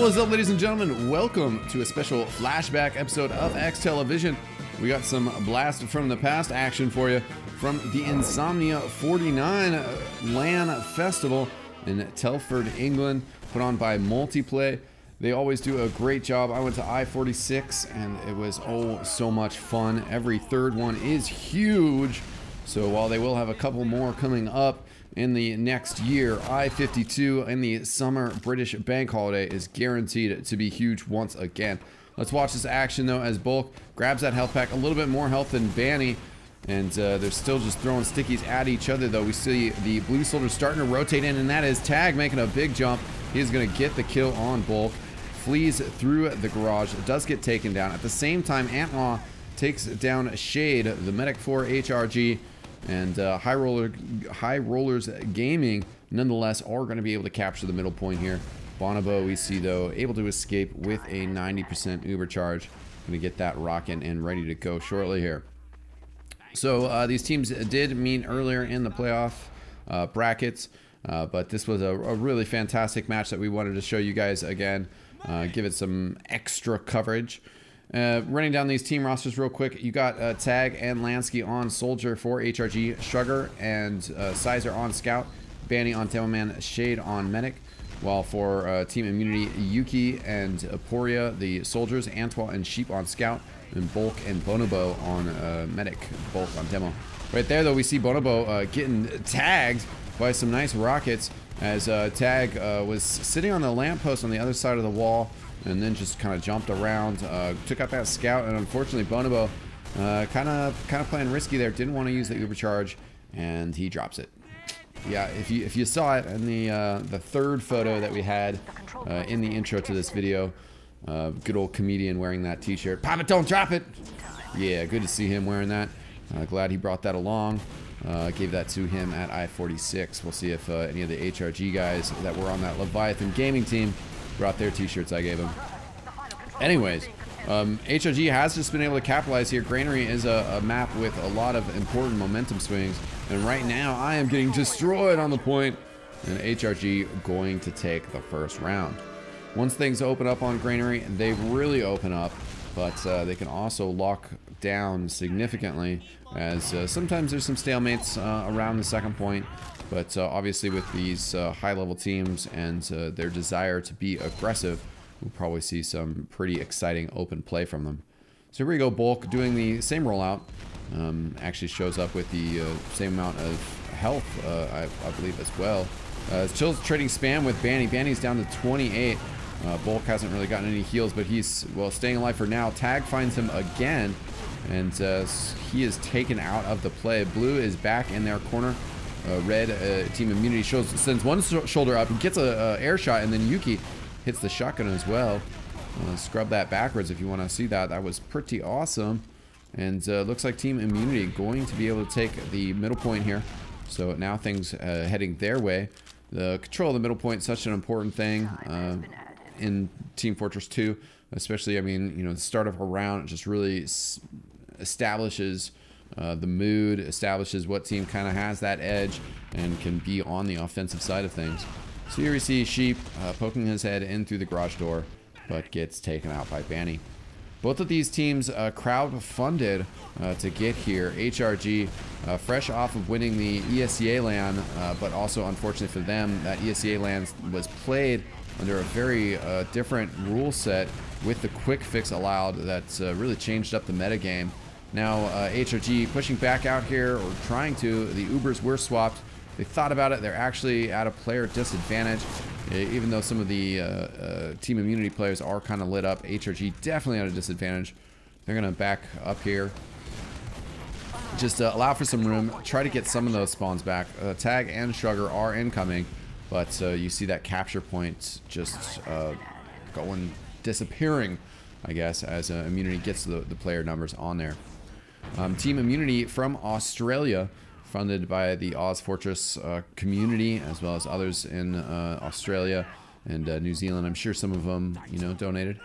What is up, ladies and gentlemen? Welcome to a special flashback episode of eXtelevision. We got some blast from the past action for you from the Insomnia 49 LAN Festival in Telford, England, put on by Multiplay. They always do a great job. I went to I46 and it was so much fun. Every third one is huge. So while they will have a couple more coming up in the next year, I52 and the summer British bank holiday is guaranteed to be huge once again. Let's watch this action though, as Bulk grabs that health pack, a little bit more health than Banny, and they're still just throwing stickies at each other though. We see the blue soldier starting to rotate in, and that is Tagg making a big jump. He's gonna get the kill on Bulk, flees through the garage, does get taken down. At the same time, Antwa takes down Shade, the medic for HRG, and High Rollers Gaming nonetheless are going to be able to capture the middle point here. Bonobo, we see though, able to escape with a 90% Uber charge. Going to get that rocking and ready to go shortly here. So these teams did meet earlier in the playoff brackets, but this was a really fantastic match that we wanted to show you guys again. Give it some extra coverage. Running down these team rosters real quick, you got Tagg and Lansky on Soldier for HRG, Shrugger and Cyzer on Scout, Banny on demoman, Shade on Medic, while for Team Immunity, yUKi and Aporia, the Soldiers, Antwa and Sheep on Scout, and Bulk and Bonobo on Medic, Bulk on Demo. Right there though, we see Bonobo getting tagged by some nice rockets, as Tagg was sitting on the lamppost on the other side of the wall, and then just kind of jumped around, took out that scout, and unfortunately Bonobo kind of playing risky there, didn't want to use the Uber charge, and he drops it. Yeah, if you saw it in the third photo that we had in the intro to this video, good old comedian wearing that t-shirt. Pop it, don't drop it. Yeah, good to see him wearing that. Glad he brought that along. Gave that to him at I46. We'll see if any of the HRG guys that were on that Leviathan gaming team brought their t-shirts I gave him. Anyways, HRG has just been able to capitalize here. Granary is a map with a lot of important momentum swings, and right now I am getting destroyed on the point, and HRG going to take the first round. Once things open up on Granary, they really open up, but they can also lock down significantly, as sometimes there's some stalemates around the second point. But obviously with these high-level teams and their desire to be aggressive, we'll probably see some pretty exciting open play from them. So here we go, Bulk doing the same rollout. Actually shows up with the same amount of health, I believe, as well. Chill's trading spam with Banny. Banny's down to 28. Bulk hasn't really gotten any heals, but he's, well, staying alive for now. Tagg finds him again, and he is taken out of the play. Blue is back in their corner. Red Team Immunity sends one shoulder up and gets a air shot, and then yUKi hits the shotgun as well. Scrub that backwards if you want to see that. That was pretty awesome. And looks like Team Immunity going to be able to take the middle point here. So now things heading their way. The control of the middle point is such an important thing in Team Fortress 2. Especially, I mean, you know, the start of a round, it just really establishes the mood, establishes what team kind of has that edge and can be on the offensive side of things. So here we see Sheep poking his head in through the garage door, but gets taken out by Banny. Both of these teams crowd-funded to get here. HRG, fresh off of winning the ESCA LAN, but also unfortunately for them, that ESCA LAN was played under a very different rule set with the quick fix allowed that really changed up the metagame. Now HRG pushing back out here, or trying to. The Ubers were swapped. They thought about it. They're actually at a player disadvantage. Even though some of the Team Immunity players are kind of lit up, HRG definitely at a disadvantage. They're going to back up here. Just allow for some room. Try to get some of those spawns back. Tagg and Shrugger are incoming, but you see that capture point just disappearing, I guess, as Immunity gets the player numbers on there. Team Immunity from Australia, funded by the Oz Fortress community, as well as others in Australia and New Zealand. I'm sure some of them, you know, donated.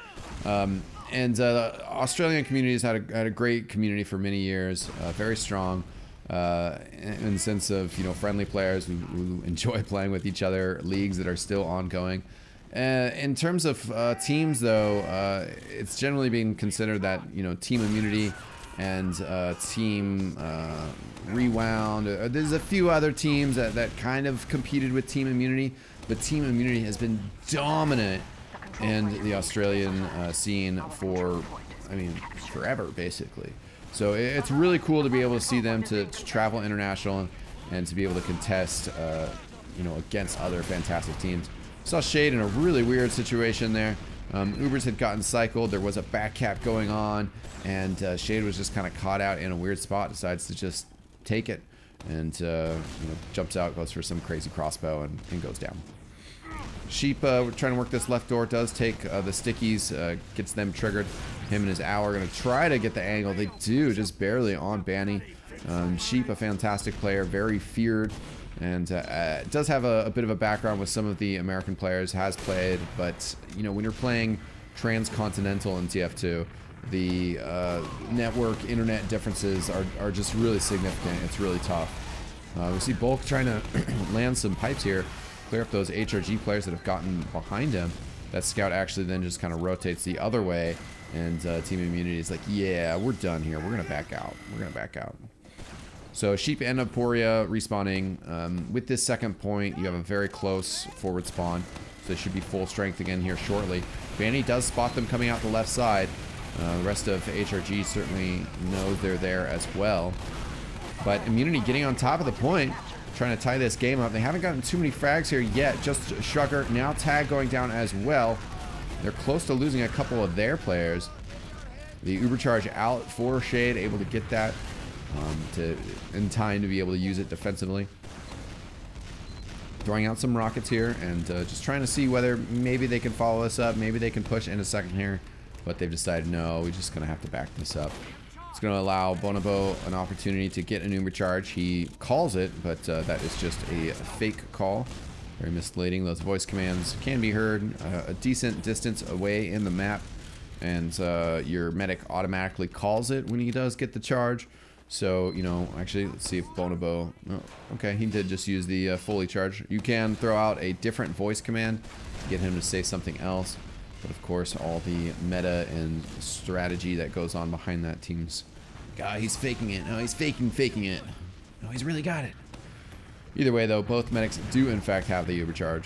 And Australian communities had a great community for many years, very strong. in the sense of, you know, friendly players who enjoy playing with each other, leagues that are still ongoing. In terms of teams, though, it's generally being considered that, you know, team immunity and team rewound. There's a few other teams that kind of competed with team immunity, but team immunity has been dominant in the Australian scene for, I mean, forever, basically. So it's really cool to be able to see them to travel international and to be able to contest, you know, against other fantastic teams. Saw Shade in a really weird situation there. Ubers had gotten cycled. There was a back cap going on, and Shade was just kind of caught out in a weird spot. Decides to just take it, and you know, jumps out, goes for some crazy crossbow, and goes down. Sheep trying to work this left door, does take the stickies, gets them triggered. Him and his owl are going to try to get the angle. They do, just barely on Banny. Sheep, a fantastic player, very feared, and does have a bit of a background with some of the American players, has played, but you know, when you're playing transcontinental in TF2, the network, internet differences are just really significant. It's really tough. We see Bulk trying to land some pipes here, clear up those HRG players that have gotten behind him. That scout actually then just kind of rotates the other way, and Team Immunity is like, yeah, we're done here. We're going to back out. We're going to back out. So Sheep and Aporia respawning. With this second point, you have a very close forward spawn, so they should be full strength again here shortly. Banny does spot them coming out the left side. The rest of HRG certainly knows they're there as well. But Immunity getting on top of the point, trying to tie this game up. They haven't gotten too many frags here yet. Just Shrugger. Now Tagg going down as well. They're close to losing a couple of their players. The Ubercharge out for Shade, able to get that in time to be able to use it defensively. Throwing out some rockets here and just trying to see whether maybe they can follow us up. Maybe they can push in a second here. But they've decided, no, we're just going to have to back this up. It's going to allow Bonobo an opportunity to get an Ubercharge. He calls it, but that is just a fake call. Very misleading. Those voice commands can be heard a decent distance away in the map. And your medic automatically calls it when he does get the charge. So, you know, actually, let's see if Bonobo... Oh, okay, he did just use the fully charge. You can throw out a different voice command to get him to say something else. But of course, all the meta and strategy that goes on behind that team's... God, he's faking it. No, he's faking it. No, he's really got it. Either way, though, both medics do, in fact, have the Ubercharge.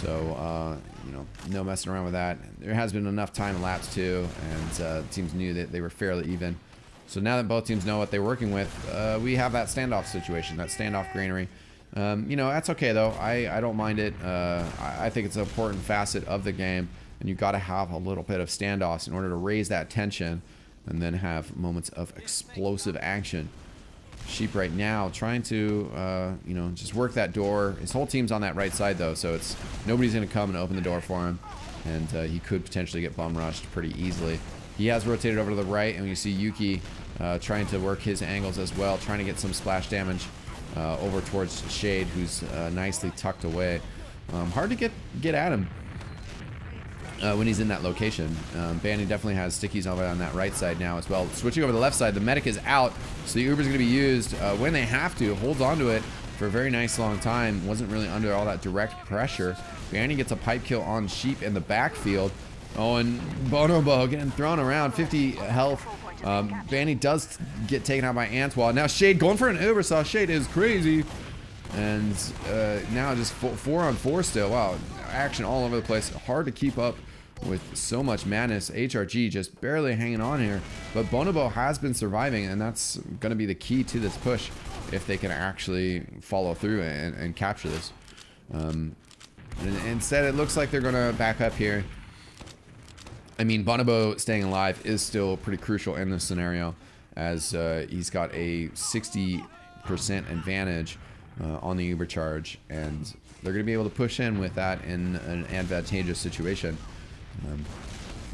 So, you know, no messing around with that. There has been enough time elapsed, too, and teams knew that they were fairly even. So now that both teams know what they're working with, we have that standoff situation, that standoff Granary. You know, that's okay, though. I don't mind it. I think it's an important facet of the game, and you've got to have a little bit of standoffs in order to raise that tension and then have moments of explosive action. Sheep right now trying to, you know, just work that door. His whole team's on that right side, though, so it's nobody's going to come and open the door for him, and he could potentially get bum rushed pretty easily. He has rotated over to the right, and you see yUKi trying to work his angles as well, trying to get some splash damage over towards Shade, who's nicely tucked away. Hard to get at him when he's in that location. Banny definitely has stickies over on that right side now as well. Switching over to the left side, the medic is out, so the Uber's going to be used when they have to. Holds onto it for a very nice long time. Wasn't really under all that direct pressure. Banny gets a pipe kill on Sheep in the backfield. Oh, and Bonobo getting thrown around, 50 health. Banny does get taken out by Antwa. Now Shade going for an Uber, so Shade is crazy. And now just 4-on-4 still. Wow, action all over the place. Hard to keep up with so much madness. HRG just barely hanging on here. But Bonobo has been surviving, and that's going to be the key to this push if they can actually follow through and capture this. And instead, it looks like they're going to back up here. I mean, Bonobo staying alive is still pretty crucial in this scenario, as he's got a 60% advantage on the Ubercharge, and they're going to be able to push in with that in an advantageous situation.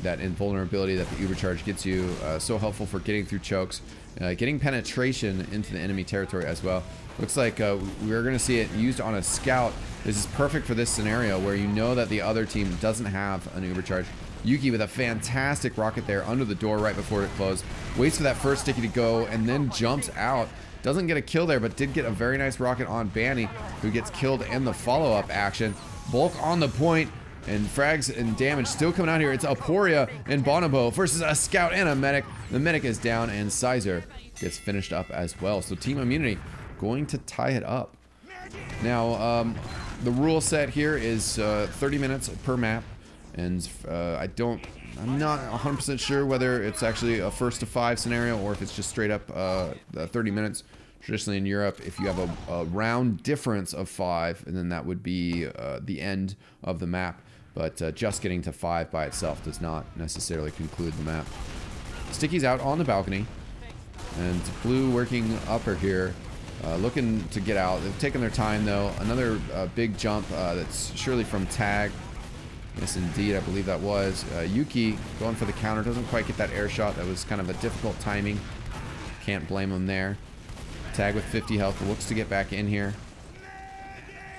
That invulnerability that the Ubercharge gets you, so helpful for getting through chokes, getting penetration into the enemy territory as well. Looks like we're going to see it used on a scout. This is perfect for this scenario where you know that the other team doesn't have an Ubercharge. yUKi with a fantastic rocket there under the door right before it closed. Waits for that first sticky to go and then jumps out. Doesn't get a kill there, but did get a very nice rocket on Banny, who gets killed in the follow-up action. Bulk on the point. And frags and damage still coming out here. It's Aporia and Bonobo versus a scout and a medic. The medic is down, and cyzer gets finished up as well. So Team Immunity going to tie it up. Now, the rule set here is 30 minutes per map. And I'm not 100% sure whether it's actually a first to 5 scenario or if it's just straight up 30 minutes. Traditionally in Europe, if you have a round difference of 5, and then that would be the end of the map. But just getting to 5 by itself does not necessarily conclude the map. Sticky's out on the balcony, and blue working upper here, looking to get out. They've taken their time though. Another big jump that's surely from tagg. Yes, indeed, I believe that was. yUKi going for the counter, doesn't quite get that air shot. That was kind of a difficult timing. Can't blame him there. Tagg with 50 health, looks to get back in here.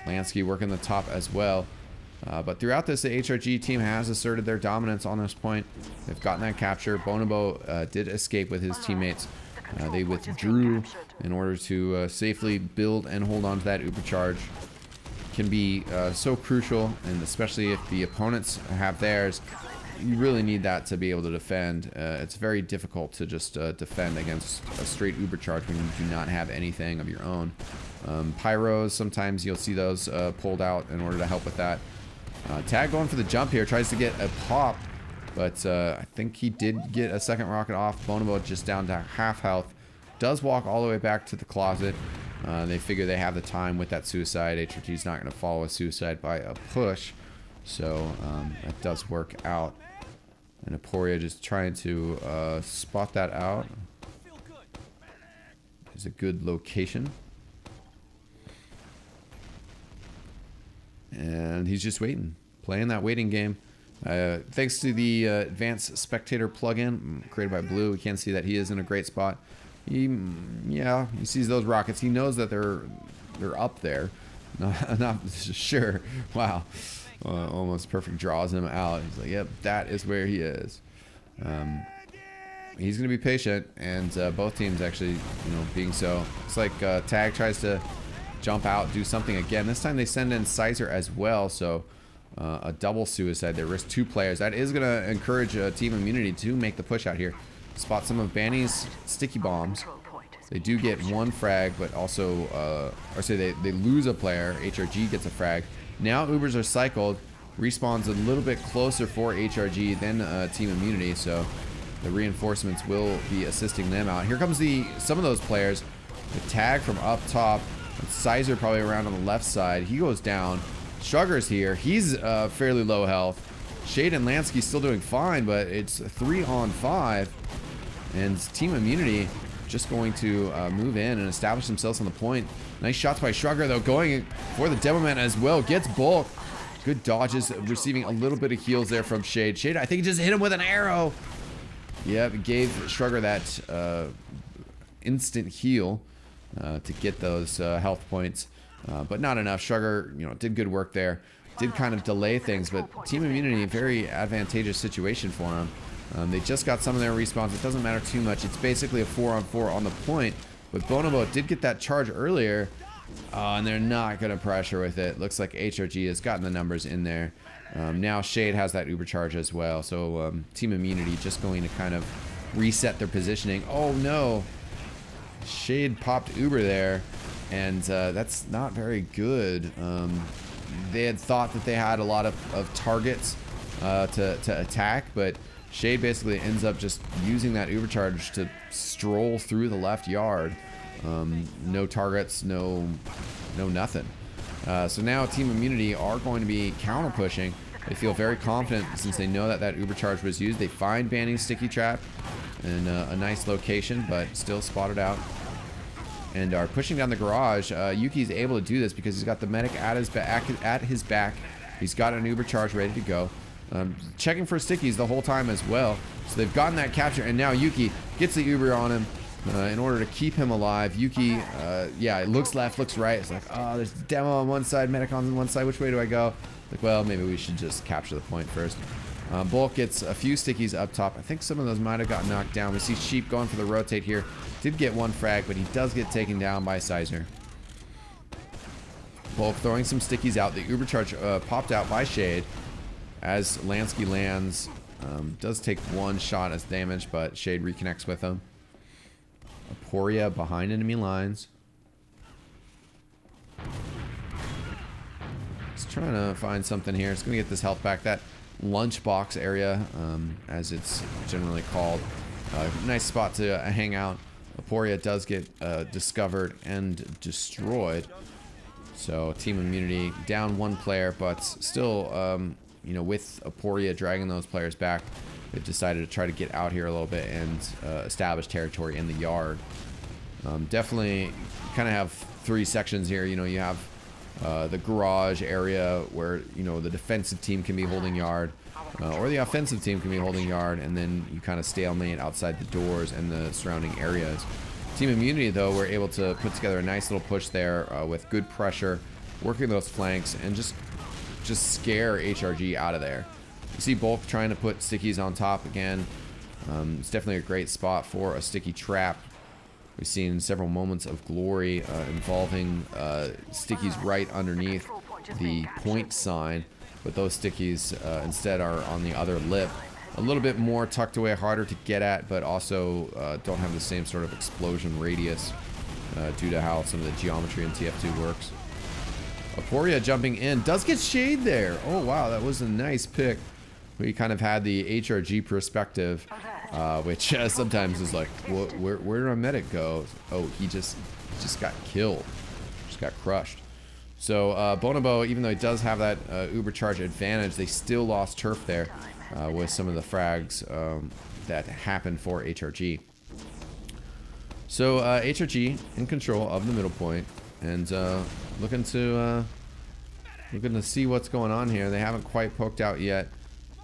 Lansky working the top as well. But throughout this, the HRG team has asserted their dominance on this point. They've gotten that capture. Bonobo did escape with his teammates. They withdrew in order to safely build and hold on to that Uber charge. Can be so crucial, and especially if the opponents have theirs, you really need that to be able to defend. It's very difficult to just defend against a straight Uber charge when you do not have anything of your own. Pyros, sometimes you'll see those pulled out in order to help with that. Tagg going for the jump here, tries to get a pop, but I think he did get a second rocket off. Bonobo just down to half health. Does walk all the way back to the closet. They figure they have the time with that suicide. HRG's not going to follow a suicide by a push, so that does work out. And Aporia just trying to spot that out. It's a good location. And he's just waiting, playing that waiting game. Thanks to the advanced spectator plugin created by Blue, we can see that he is in a great spot. He sees those rockets. He knows that they're up there. Not sure. Wow, almost perfect draws him out. He's like, yep, that is where he is. He's gonna be patient, and both teams actually, being so. It's like tagg tries to jump out, do something again. This time they send in cyzer as well, so a double suicide. They risk 2 players. That is gonna encourage Team Immunity to make the push out here. Spot some of Banny's sticky bombs. They do get 1 frag, but also, they lose a player. HRG gets a frag. Now Ubers are cycled. Respawns a little bit closer for HRG than Team Immunity, so the reinforcements will be assisting them out. Here comes some of those players. The tagg from up top. Cyzer probably around on the left side. He goes down. Shrugger's here. He's fairly low health. Shade and Lansky still doing fine, but it's 3 on 5. And Team Immunity just going to move in and establish themselves on the point. Nice shots by Shrugger, though, going for the demoman as well. Gets bulk. Good dodges, receiving a little bit of heals there from Shade. Shade, I think he just hit him with an arrow. Yep, gave Shrugger that instant heal to get those health points. But not enough. Shrugger, did good work there. Did kind of delay things, but Team Immunity, a very advantageous situation for him. They just got some of their respawns. It doesn't matter too much. It's basically a 4-on-4 on the point. But Bonobo did get that charge earlier, and they're not going to pressure with it. Looks like HRG has gotten the numbers in there. Now Shade has that Uber charge as well. So Team Immunity just going to kind of reset their positioning. Oh no! Shade popped Uber there, and that's not very good. They had thought that they had a lot of targets to attack, but Shade basically ends up just using that Uber charge to stroll through the left yard. No targets, no nothing. So now Team Immunity are going to be counter pushing. They feel very confident since they know that that Uber charge was used. They find Banny's sticky trap in a nice location, but still spotted out. And are pushing down the garage. yUKi's able to do this because he's got the medic at his back. He's got an Uber charge ready to go. Checking for stickies the whole time as well. So they've gotten that capture, and now yUKi gets the Uber on him in order to keep him alive. yUKi, yeah, it looks left, looks right. It's like, oh, there's demo on one side, medic on one side. Which way do I go? Like, well, maybe we should just capture the point first. Bulk gets a few stickies up top. I think some of those might have got knocked down. We see Sheep going for the rotate here. Did get 1 frag, but he does get taken down by cyzer. Bulk throwing some stickies out. The Uber charge popped out by Shade. as Lansky lands. Does take one shot as damage, but Shade reconnects with him. Aporia behind enemy lines. Just trying to find something here. It's going to get this health back. That lunchbox area, as it's generally called. Nice spot to hang out. Aporia does get discovered and destroyed. So Team Immunity down one player, but still, you know, with Aporia dragging those players back, they've decided to try to get out here a little bit and establish territory in the yard. Definitely kind of have three sections here. You know, you have the garage area where, you know, the defensive team can be holding yard, or the offensive team can be holding yard, and then you kind of stalemate outside the doors and the surrounding areas. Team Immunity, though, were able to put together a nice little push there with good pressure, working those flanks, and just scare HRG out of there. You see Bulk trying to put stickies on top again. It's definitely a great spot for a sticky trap. We've seen several moments of glory involving stickies right underneath the point sign, but those stickies instead are on the other lip. A little bit more tucked away, harder to get at, but also don't have the same sort of explosion radius due to how some of the geometry in TF2 works. Aporia jumping in, does get Shade there. Oh wow, that was a nice pick. We kind of had the HRG perspective, which sometimes is like, where did our medic go? Oh, he just got killed, just got crushed. So Bonobo, even though he does have that uber charge advantage, they still lost turf there with some of the frags that happened for HRG. So HRG in control of the middle point and looking to see what's going on here. They haven't quite poked out yet.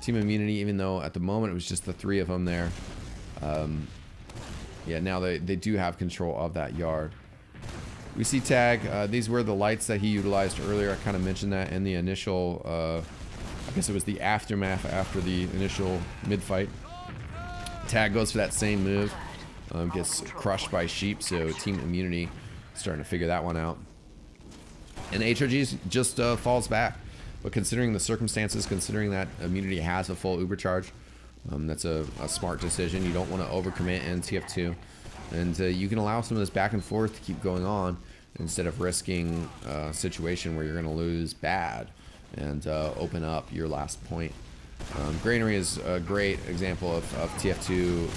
Team Immunity, even though at the moment it was just the three of them there. Yeah, now they do have control of that yard. We see Tagg. These were the lights that he utilized earlier. I kind of mentioned that in the initial, I guess it was the aftermath after the initial mid-fight. Tagg goes for that same move. Gets crushed by Sheep, so Team Immunity starting to figure that one out. And HRG just falls back. But considering the circumstances, considering that Immunity has a full uber charge, that's a smart decision. You don't want to overcommit in TF2. And you can allow some of this back and forth to keep going on instead of risking a situation where you're going to lose bad and open up your last point. Granary is a great example of TF2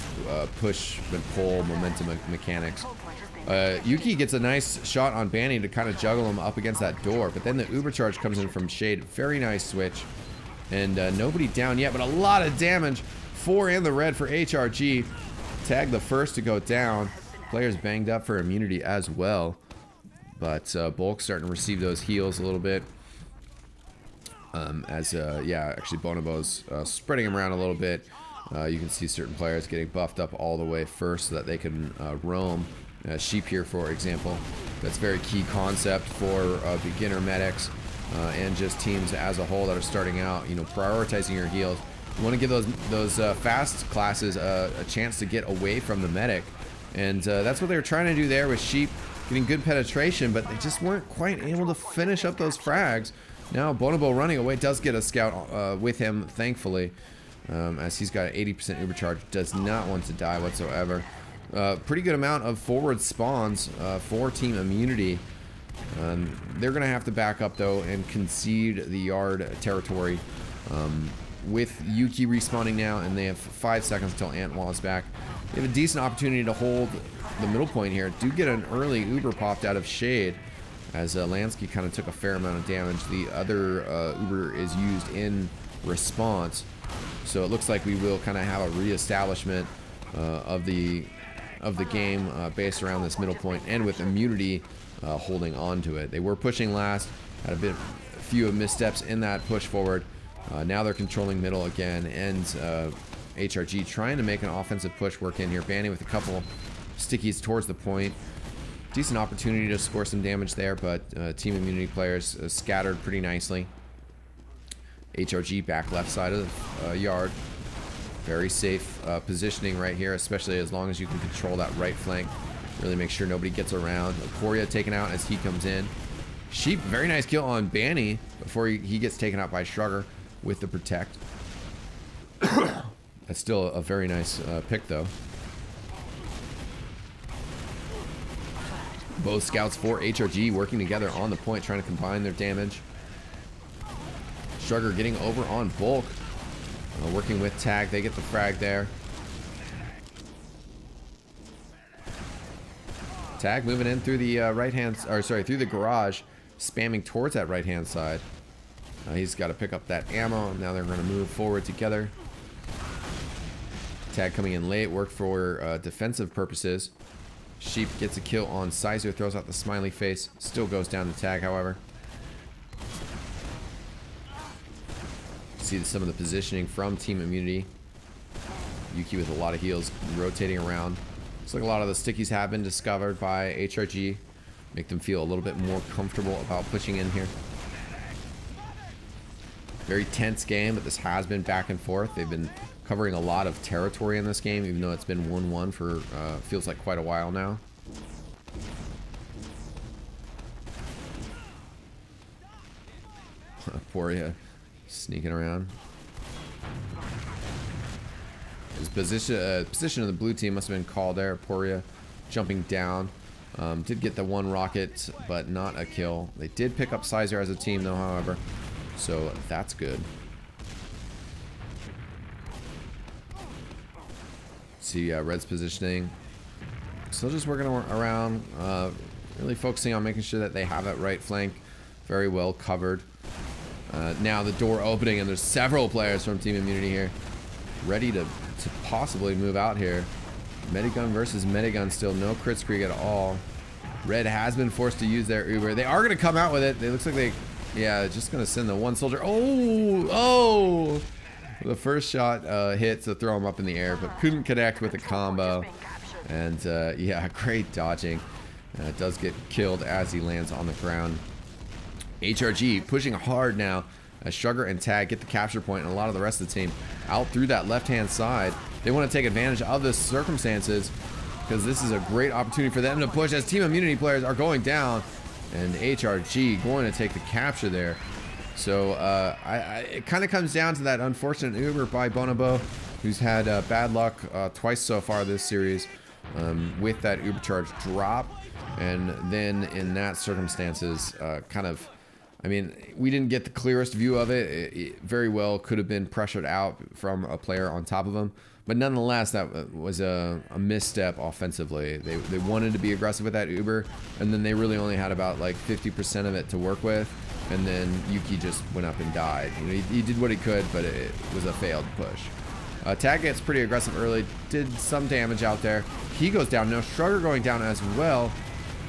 push and pull momentum mechanics. yUKi gets a nice shot on Banny to kind of juggle him up against that door, but then the uber charge comes in from Shade. Very nice switch. And nobody down yet, but a lot of damage. 4 in the red for HRG. Tagg the first to go down. Players banged up for Immunity as well. But Bulk starting to receive those heals a little bit. Yeah, actually Bonobo's spreading him around a little bit. You can see certain players getting buffed up all the way first so that they can roam. Sheep here, for example. That's a very key concept for beginner medics and just teams as a whole that are starting out. You know, prioritizing your heals. You want to give those fast classes a chance to get away from the medic, and that's what they were trying to do there with Sheep, getting good penetration, but they just weren't quite able to finish up those frags. Now Bonobo running away does get a scout with him, thankfully, as he's got an 80% uber charge. Does not want to die whatsoever. Pretty good amount of forward spawns for Team Immunity. They're going to have to back up, though, and concede the yard territory with yUKi respawning now, and they have 5 seconds until antwa is back. They have a decent opportunity to hold the middle point here. Do get an early uber popped out of Shade, as Lansky kind of took a fair amount of damage. The other uber is used in response, so it looks like we will kind of have a reestablishment of the game based around this middle point, and with Immunity holding on to it. They were pushing last, had a few missteps in that push forward. Now they're controlling middle again, and HRG trying to make an offensive push work in here. Banny with a couple stickies towards the point. Decent opportunity to score some damage there, but Team Immunity players scattered pretty nicely. HRG back left side of the yard. Very safe positioning right here, especially as long as you can control that right flank. Really make sure nobody gets around. Aporia taken out as he comes in. Sheep, very nice kill on Banny before he gets taken out by Shrugger. with the protect. That's still a very nice pick, though. Both scouts for HRG working together on the point, trying to combine their damage. Shrugger getting over on bulk, working with tagg. They get the frag there. Tagg moving in through the through the garage, spamming towards that right hand side. He's got to pick up that ammo. Now they're going to move forward together. Tagg coming in late, worked for defensive purposes. Sheep gets a kill on cyzer, throws out the smiley face. Still goes down to tagg, however. See some of the positioning from Team Immunity. yUKi with a lot of heals, rotating around. Looks like a lot of the stickies have been discovered by HRG. Make them feel a little bit more comfortable about pushing in here. Very tense game, but this has been back and forth. They've been covering a lot of territory in this game, even though it's been 1-1 for feels like quite a while now. Aporia sneaking around. His position of the blue team must have been called there. Aporia jumping down. Did get the one rocket, but not a kill. They did pick up cyzer as a team, though, however. So that's good. See Red's positioning. Still just working around, really focusing on making sure that they have that right flank very well covered. Now the door opening, and there's several players from Team Immunity here ready to possibly move out here. Medigun versus Medigun still. No crit streak at all. Red has been forced to use their Uber. They are going to come out with it. It looks like they... Yeah, just going to send the one soldier. Oh! The first shot hit to throw him up in the air, but couldn't connect with the combo. And yeah, great dodging. Does get killed as he lands on the ground. HRG pushing hard now as shrugger and tagg get the capture point, and a lot of the rest of the team out through that left-hand side. They want to take advantage of the circumstances because this is a great opportunity for them to push as Team Immunity players are going down. And HRG going to take the capture there. So it kind of comes down to that unfortunate Uber by Bonobo, who's had bad luck twice so far this series with that Uber charge drop. And then in that circumstances, I mean, we didn't get the clearest view of it. It very well could have been pressured out from a player on top of him. But nonetheless, that was a misstep offensively. They wanted to be aggressive with that Uber, and then they really only had about like 50% of it to work with. And then yUKi just went up and died. You know, he did what he could, but it was a failed push. Tagg gets pretty aggressive early, did some damage out there. He goes down. Now shrugger going down as well.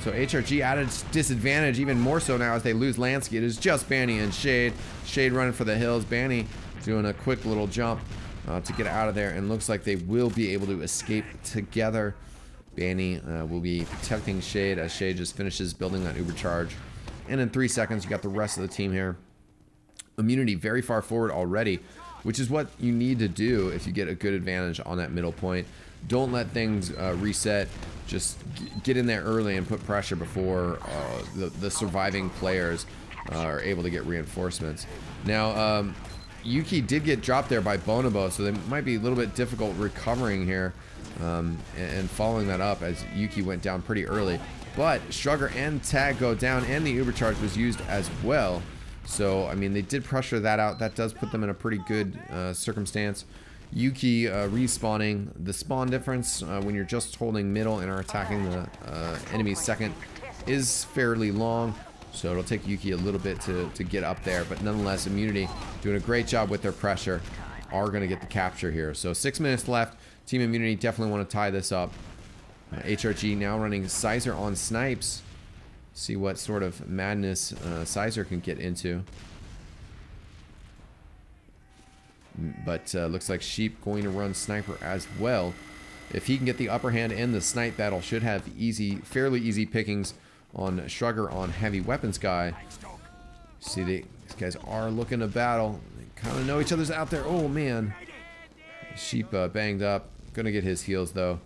So HRG added disadvantage even more so now as they lose lansky. It is just Banny and Shade. Shade running for the hills. Banny doing a quick little jump to get out of there, and looks like they will be able to escape together. Banny will be protecting Shade as Shade just finishes building that Uber charge. And in 3 seconds, you got the rest of the team here. Immunity very far forward already, which is what you need to do if you get a good advantage on that middle point. Don't let things reset. Just get in there early and put pressure before the surviving players are able to get reinforcements. Now, yUKi did get dropped there by Bonobo, so they might be a little bit difficult recovering here and following that up as yUKi went down pretty early. But shrugger and tagg go down, and the Uber charge was used as well. So, I mean, they did pressure that out. That does put them in a pretty good circumstance. yUKi respawning. The spawn difference when you're just holding middle and are attacking the enemy's second is fairly long. So it'll take yUKi a little bit to get up there. But nonetheless, Immunity doing a great job with their pressure. Are going to get the capture here. So 6 minutes left. Team Immunity definitely want to tie this up. HRG now running cyzer on snipes. See what sort of madness cyzer can get into. But looks like Sheep going to run sniper as well. If he can get the upper hand in the snipe battle, should have fairly easy pickings on shrugger on heavy weapons guy. See, these guys are looking to battle. They kind of know each other's out there. Oh man, Sheep banged up. Gonna get his heals though.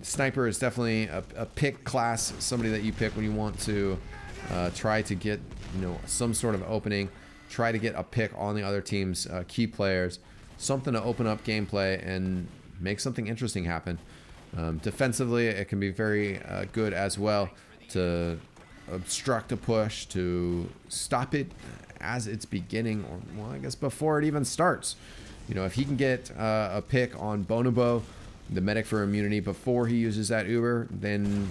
Sniper is definitely a pick class, somebody that you pick when you want to try to get, you know, some sort of opening. try to get a pick on the other team's key players, something to open up gameplay and make something interesting happen. Defensively, it can be very good as well to obstruct a push, to stop it as it's beginning, or well, I guess before it even starts. You know, if he can get a pick on Bonobo, the medic for immunity, before he uses that Uber, then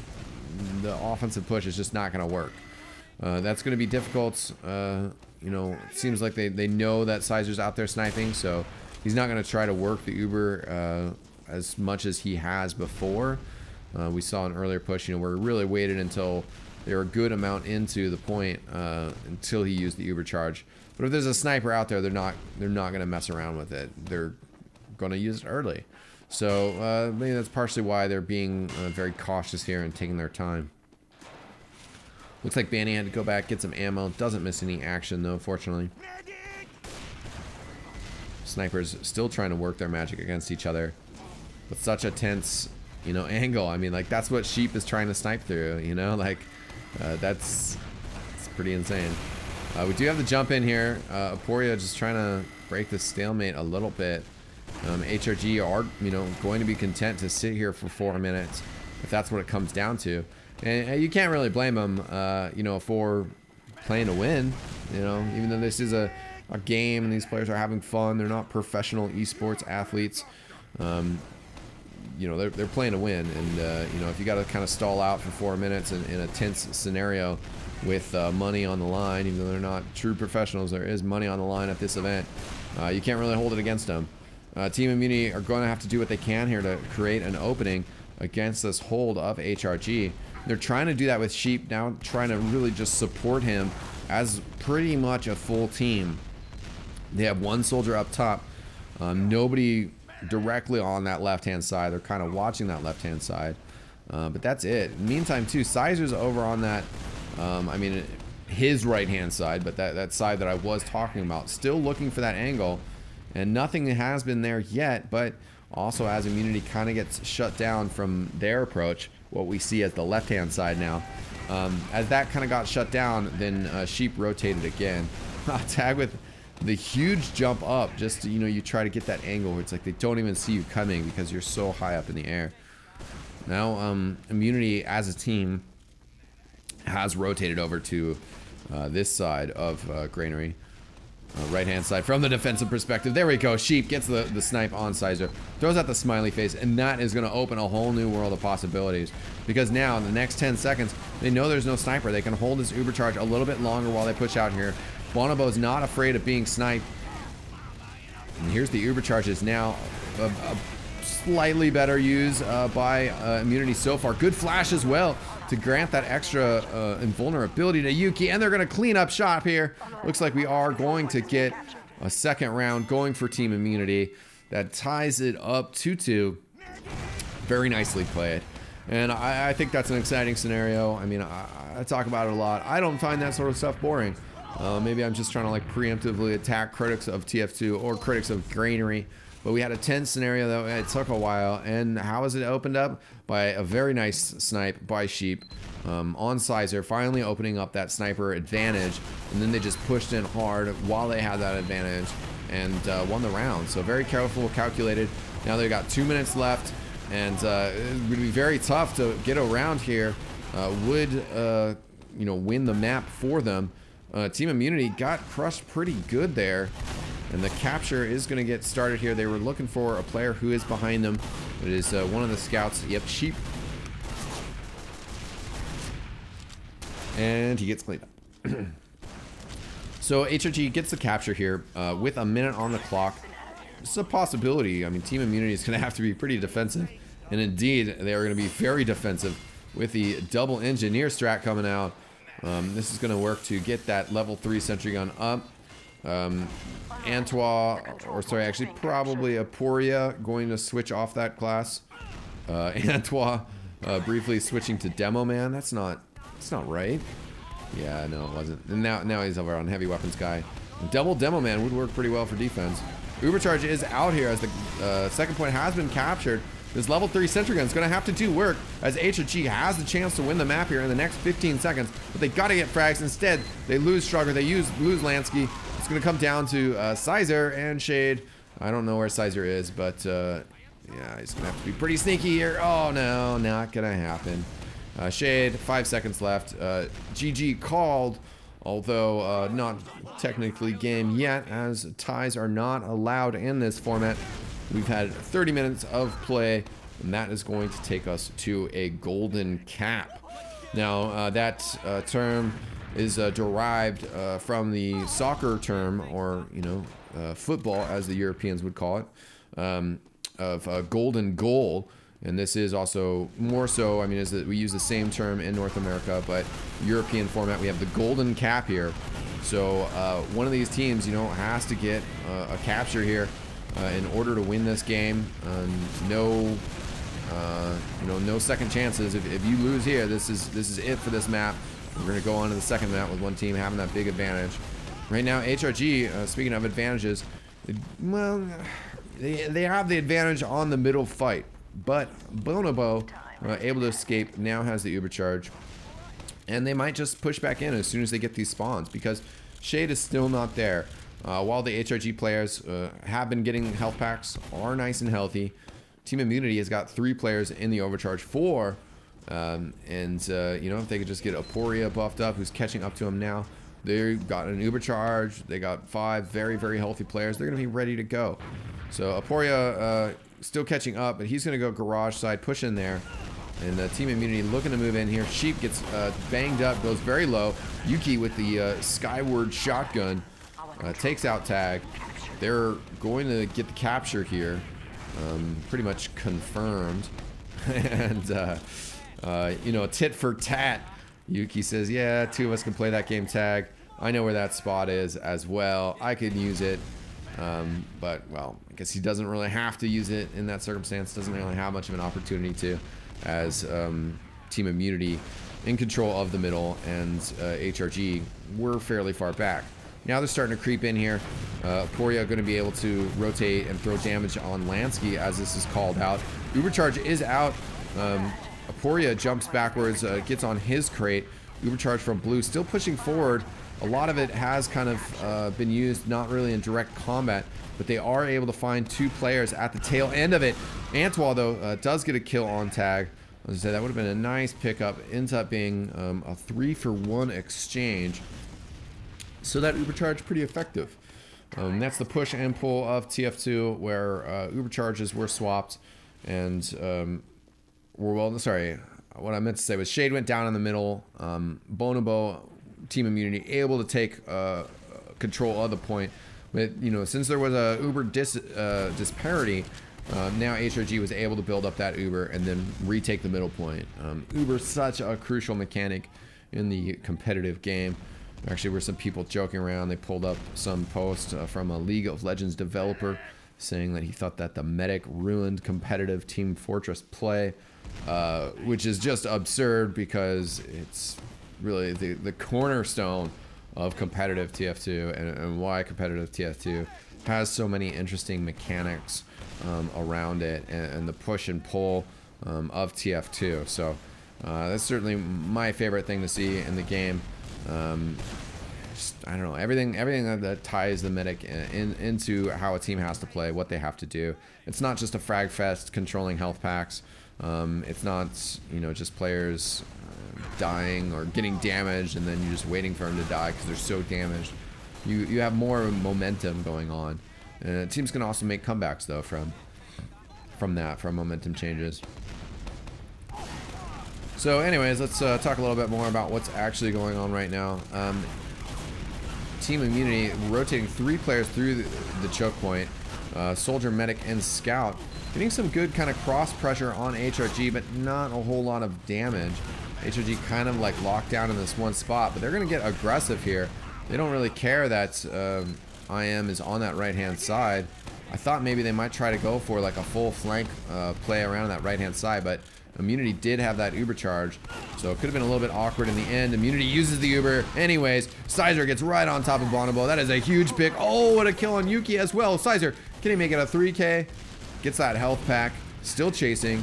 the offensive push is just not going to work. That's going to be difficult. You know, it seems like they know that cyzer's out there sniping, so he's not going to try to work the Uber as much as he has before. We saw an earlier push, you know, where he really waited until they were a good amount into the point until he used the Uber charge. But if there's a sniper out there, they're not going to mess around with it. They're going to use it early. So maybe that's partially why they're being very cautious here and taking their time. Looks like Banny had to go back, get some ammo. Doesn't miss any action though, fortunately. Snipers still trying to work their magic against each other with such a tense, you know, angle. I mean, like, that's what Sheep is trying to snipe through, you know, like it's pretty insane. We do have the jump in here. Aporia just trying to break the stalemate a little bit. HRG are, you know, going to be content to sit here for 4 minutes if that's what it comes down to. And you can't really blame them, you know, for playing to win. You know, even though this is a game and these players are having fun, they're not professional esports athletes. You know, they're playing to win, and you know, if you got to kind of stall out for 4 minutes in a tense scenario with money on the line, even though they're not true professionals, there is money on the line at this event. You can't really hold it against them. Team Immunity are going to have to do what they can here to create an opening against this hold of HRG. They're trying to do that with Sheep now, trying to really just support him as pretty much a full team. They have one soldier up top, nobody directly on that left-hand side. They're kind of watching that left-hand side, but that's it. Meantime, too, cyzer's over on that, I mean, his right-hand side, but that side that I was talking about, still looking for that angle. And nothing has been there yet, but also as immunity kind of gets shut down from their approach, what we see as the left-hand side now. As that kind of got shut down, then Sheep rotated again. Tagg with the huge jump up, just to, you know, you try to get that angle where it's like they don't even see you coming because you're so high up in the air. Now, immunity as a team has rotated over to this side of Granary. Right-hand side from the defensive perspective. There we go. Sheep gets the snipe on cyzer, throws out the smiley face, and that is going to open a whole new world of possibilities. Because now, in the next 10 seconds, they know there's no sniper. They can hold this Uber charge a little bit longer while they push out here. Bonobo's not afraid of being sniped. And here's the Uber charges now. A slightly better use by immunity so far. Good flash as well to grant that extra invulnerability to yUKi, and they're going to clean up shop here. Looks like we are going to get a second round going for Team Immunity. That ties it up 2-2. Very nicely played, and I think that's an exciting scenario. I mean, I talk about it a lot. I don't find that sort of stuff boring. Maybe I'm just trying to like preemptively attack critics of TF2 or critics of Granary. But we had a tense scenario that it took a while, and how was it opened up? By a very nice snipe by Sheep on cyzer, finally opening up that sniper advantage, and then they just pushed in hard while they had that advantage and won the round. So very careful, calculated. Now they've got 2 minutes left, and it would be very tough to get around here. Would you know, win the map for them. Team Immunity got crushed pretty good there. And the capture is going to get started here. They were looking for a player who is behind them. It is one of the scouts. Yep, Sheep. And he gets cleaned up. So HRG gets the capture here with a minute on the clock. It's a possibility. I mean, Team Immunity is going to have to be pretty defensive. And indeed, they are going to be very defensive with the double engineer strat coming out. This is going to work to get that level 3 sentry gun up. Antwa, or sorry, actually probably aporia, going to switch off that class. Antwa briefly switching to demoman. That's not right. Yeah, no, it wasn't. And now he's over on heavy weapons guy. Double demoman would work pretty well for defense. Ubercharge is out here as the second point has been captured. This level 3 sentry gun is going to have to do work as HRG has the chance to win the map here in the next 15 seconds. But they got to get frags. Instead, they lose Shrugger. They lose Lansky. it's going to come down to Cyzer and Shade. I don't know where Cyzer is, but yeah, he's going to have to be pretty sneaky here. Oh, no, not going to happen. Shade, 5 seconds left. GG called, although not technically game yet, as ties are not allowed in this format. We've had 30 minutes of play, and that is going to take us to a golden cap. Now, that term is derived from the soccer term, or, you know, football, as the Europeans would call it, of golden goal. And this is also more so, I mean, is that we use the same term in North America, but European format, we have the golden cap here. So one of these teams, you know, has to get a capture here in order to win this game. No, you know, no second chances. If you lose here, this is it for this map. We're gonna go on to the second map with one team having that big advantage. Right now, HRG, speaking of advantages, well, they have the advantage on the middle fight. But Bonobo, able to escape, now has the Uber charge. And they might just push back in as soon as they get these spawns, because Shade is still not there. While the HRG players have been getting health packs, are nice and healthy. Team Immunity has got 3 players in the overcharge, 4. You know, if they could just get Aporia buffed up, who's catching up to him now. They've got an Uber charge. They got 5 very, very healthy players. They're going to be ready to go. So Aporia still catching up, but he's going to go garage side, push in there. And Team Immunity looking to move in here. Sheep gets banged up, goes very low. yUKi with the skyward shotgun takes out tagg. They're going to get the capture here. Pretty much confirmed. And, you know, tit for tat. yUKi says, yeah, 2 of us can play that game tagg. I know where that spot is as well. I could use it. But, well, I guess he doesn't really have to use it in that circumstance. Doesn't really have much of an opportunity to, as Team Immunity in control of the middle, and HRG were fairly far back. Now they're starting to creep in here. Aporia going to be able to rotate and throw damage on Lansky as this is called out. Ubercharge is out. Aporia jumps backwards, gets on his crate. Ubercharge from Blue still pushing forward. A lot of it has kind of been used, not really in direct combat, but they are able to find 2 players at the tail end of it. Antwa, though, does get a kill on tagg. As I said, that would have been a nice pickup. Ends up being a 3-for-1 exchange. So that Ubercharge pretty effective. That's the push and pull of TF2, where Ubercharges were swapped, and what I meant to say was Shade went down in the middle. Bonobo, Team Immunity, able to take control of the point. But, you know, since there was a Uber disparity, now HRG was able to build up that Uber and then retake the middle point. Uber's such a crucial mechanic in the competitive game. Actually, were some people joking around. They pulled up some post from a League of Legends developer saying that he thought that the medic ruined competitive Team Fortress play, which is just absurd because it's really the cornerstone of competitive TF2, and why competitive TF2 has so many interesting mechanics around it, and the push and pull of TF2. So that's certainly my favorite thing to see in the game. I don't know, everything that ties the medic into how a team has to play, what they have to do. It's not just a frag fest controlling health packs. It's not, you know, just players dying or getting damaged and then you're just waiting for them to die because they're so damaged. You have more momentum going on, and teams can also make comebacks though from momentum changes. So anyways, let's talk a little bit more about what's actually going on right now. Team Immunity rotating 3 players through the choke point. Soldier, Medic, and Scout. Getting some good kind of cross pressure on HRG, but not a whole lot of damage. HRG kind of like locked down in this one spot, but they're going to get aggressive here. They don't really care that IM is on that right-hand side. I thought maybe they might try to go for like a full flank play around that right-hand side, but Immunity did have that Uber charge, so it could have been a little bit awkward in the end. Immunity uses the Uber anyways. Cyzer gets right on top of Bonobo. That is a huge pick. Oh, what a kill on yUKi as well. Cyzer, can he make it a 3K? Gets that health pack. Still chasing.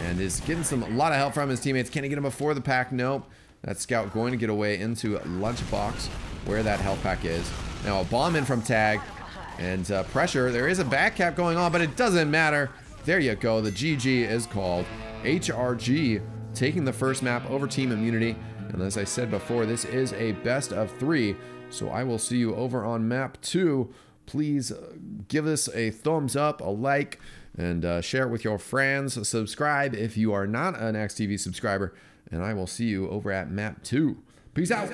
And is getting a lot of help from his teammates. Can he get him before the pack? Nope. That Scout going to get away into Lunchbox. where that health pack is. Now a bomb in from tagg, and pressure. There is a back cap going on, but it doesn't matter. There you go. The GG is called. HRG taking the first map over team immunity. And as I said before, this is a best of 3. So I will see you over on map 2. Please give us a thumbs up, a like, and share it with your friends. Subscribe if you are not an XTV subscriber. And I will see you over at map 2. Peace out.